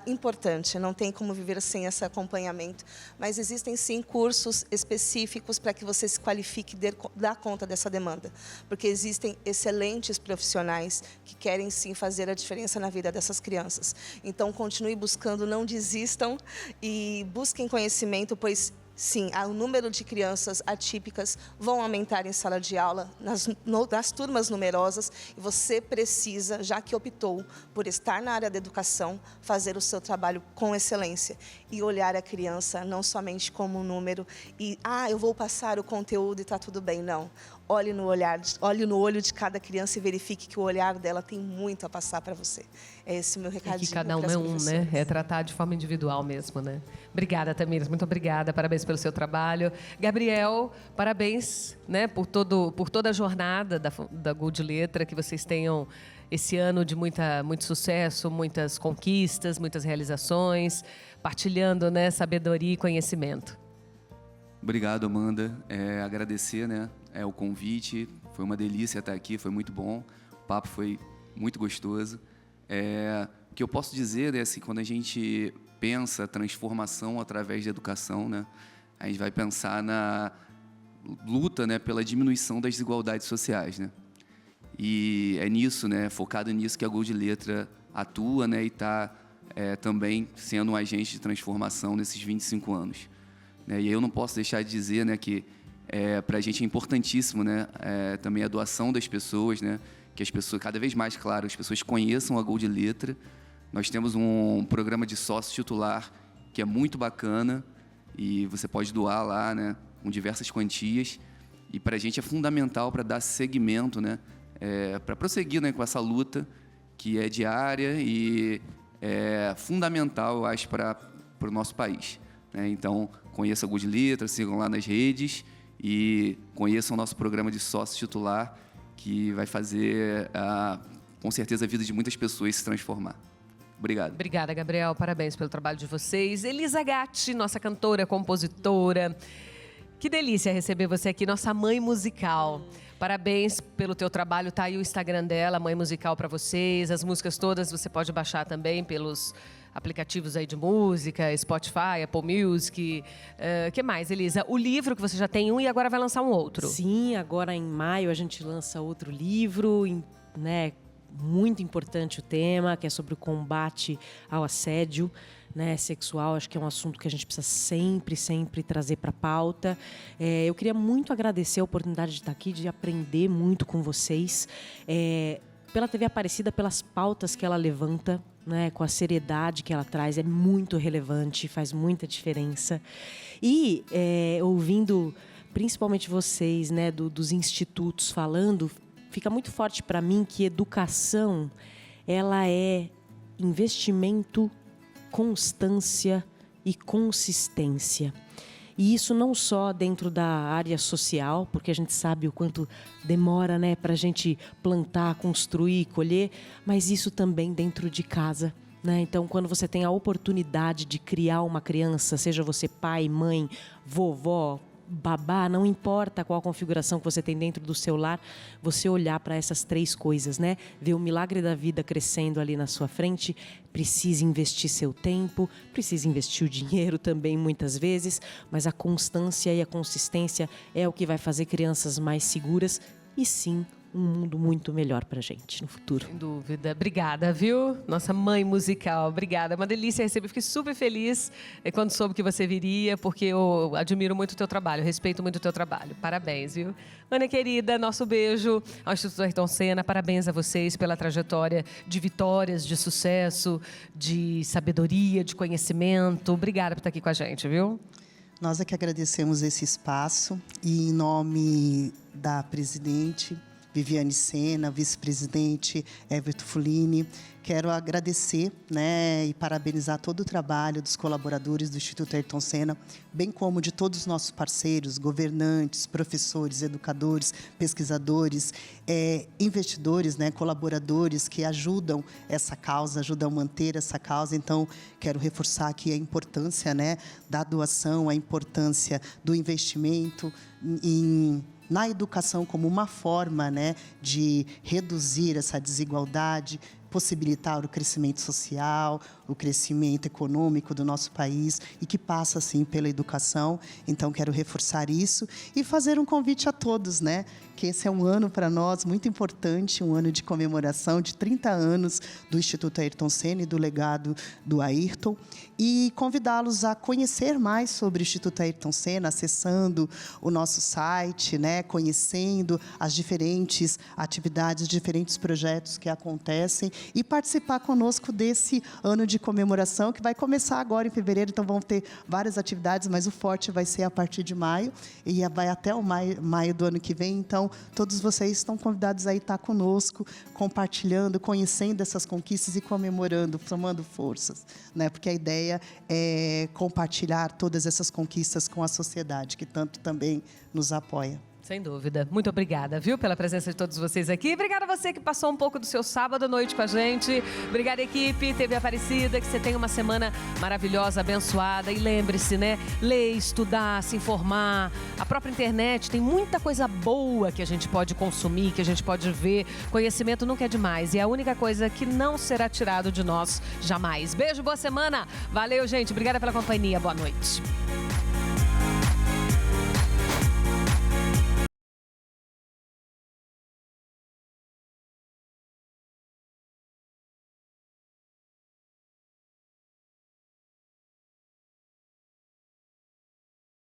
importante. Não tem como viver sem esse acompanhamento. Mas existem, sim, cursos específicos para que você se qualifique e dar conta dessa demanda. Porque existem excelentes profissionais que querem, sim, fazer a diferença na vida dessas crianças. Então, continue buscando, não desistam e busquem conhecimento, pois sim, o número de crianças atípicas vão aumentar em sala de aula, nas turmas numerosas, e você precisa, já que optou por estar na área da educação, fazer o seu trabalho com excelência e olhar a criança não somente como um número e, eu vou passar o conteúdo e está tudo bem, não. Olhe no olho de cada criança e verifique que o olhar dela tem muito a passar para você. É esse o meu recadinho. E que cada um é um, né? É tratar de forma individual mesmo, né? Obrigada, Tamires, muito obrigada. Parabéns pelo seu trabalho. Gabriel, parabéns, né, por toda a jornada da Good Letra, que vocês tenham esse ano de muito sucesso, muitas conquistas, muitas realizações, partilhando, né, sabedoria e conhecimento. Obrigado, Amanda. Agradecer, né, o convite. Foi uma delícia estar aqui, foi muito bom. O papo foi muito gostoso. O que eu posso dizer é assim, quando a gente pensa transformação através da educação, né, a gente vai pensar na luta, né, pela diminuição das desigualdades sociais, né? E é nisso, né, focado nisso que a Gol de Letra atua, né, e está também sendo um agente de transformação nesses 25 anos. Né? E aí eu não posso deixar de dizer, né, que para a gente é importantíssimo, né, também a doação das pessoas, né, que as pessoas, cada vez mais, claro, as pessoas conheçam a Gol de Letra. Nós temos um programa de sócio titular que é muito bacana e você pode doar lá, né, com diversas quantias. E para a gente é fundamental para dar seguimento, né, para prosseguir, né, com essa luta que é diária e é fundamental, eu acho, para o nosso país. Né? Então, conheça a Gol de Letra, sigam lá nas redes e conheçam o nosso programa de sócio titular, que vai fazer, com certeza, a vida de muitas pessoas se transformar. Obrigado. Obrigada, Gabriel. Parabéns pelo trabalho de vocês. Elisa Gatti, nossa cantora, compositora. Que delícia receber você aqui, nossa mãe musical. Parabéns pelo teu trabalho. Tá aí o Instagram dela, Mãe Musical, para vocês. As músicas todas você pode baixar também pelos aplicativos aí de música, Spotify, Apple Music. Que mais, Elisa? O livro, que você já tem um e agora vai lançar um outro. Sim, agora em maio a gente lança outro livro, né? Muito importante o tema, que é sobre o combate ao assédio, né, sexual. Acho que é um assunto que a gente precisa sempre trazer para a pauta. Eu queria muito agradecer a oportunidade de estar aqui, de aprender muito com vocês. Pela TV Aparecida, pelas pautas que ela levanta, né, com a seriedade que ela traz, é muito relevante, faz muita diferença. E ouvindo principalmente vocês, né, dos institutos falando, fica muito forte para mim que educação, ela é investimento, constância e consistência. E isso não só dentro da área social, porque a gente sabe o quanto demora, né, para a gente plantar, construir, colher, mas isso também dentro de casa. Né? Então, quando você tem a oportunidade de criar uma criança, seja você pai, mãe, vovó, babá, não importa qual a configuração que você tem dentro do seu lar, você olhar para essas três coisas, né? Ver o milagre da vida crescendo ali na sua frente, precisa investir seu tempo, precisa investir o dinheiro também muitas vezes, mas a constância e a consistência é o que vai fazer crianças mais seguras e sim, um mundo muito melhor pra gente no futuro. Sem dúvida. Obrigada, viu? Nossa mãe musical. Obrigada. Uma delícia receber. Fiquei super feliz quando soube que você viria, porque eu admiro muito o teu trabalho, respeito muito o teu trabalho. Parabéns, viu? Ana querida, nosso beijo ao Instituto Ayrton Senna. Parabéns a vocês pela trajetória de vitórias, de sucesso, de sabedoria, de conhecimento. Obrigada por estar aqui com a gente, viu? Nós é que agradecemos esse espaço e em nome da presidente Viviane Senna, vice-presidente Everton Fulini, quero agradecer, né, e parabenizar todo o trabalho dos colaboradores do Instituto Ayrton Senna, bem como de todos os nossos parceiros, governantes, professores, educadores, pesquisadores, investidores, né, colaboradores que ajudam essa causa, ajudam a manter essa causa. Então, quero reforçar aqui a importância, né, da doação, a importância do investimento na educação como uma forma, né, de reduzir essa desigualdade, possibilitar o crescimento social, o crescimento econômico do nosso país e que passa, sim, pela educação. Então, quero reforçar isso e fazer um convite a todos, né? Que esse é um ano para nós muito importante, um ano de comemoração de 30 anos do Instituto Ayrton Senna e do legado do Ayrton, e convidá-los a conhecer mais sobre o Instituto Ayrton Senna, acessando o nosso site, né? Conhecendo as diferentes atividades, diferentes projetos que acontecem e participar conosco desse ano de comemoração, que vai começar agora em fevereiro. Então, vão ter várias atividades, mas o forte vai ser a partir de maio e vai até o maio do ano que vem. Então, todos vocês estão convidados a estar conosco, compartilhando, conhecendo essas conquistas e comemorando, somando forças, né? Porque a ideia é compartilhar todas essas conquistas com a sociedade, que tanto também nos apoia. Sem dúvida. Muito obrigada, viu, pela presença de todos vocês aqui. Obrigada a você que passou um pouco do seu sábado à noite com a gente. Obrigada, equipe TV Aparecida. Que você tenha uma semana maravilhosa, abençoada. E lembre-se, né? Ler, estudar, se informar. A própria internet tem muita coisa boa que a gente pode consumir, que a gente pode ver. Conhecimento nunca é demais. E é a única coisa que não será tirado de nós jamais. Beijo, boa semana. Valeu, gente. Obrigada pela companhia. Boa noite.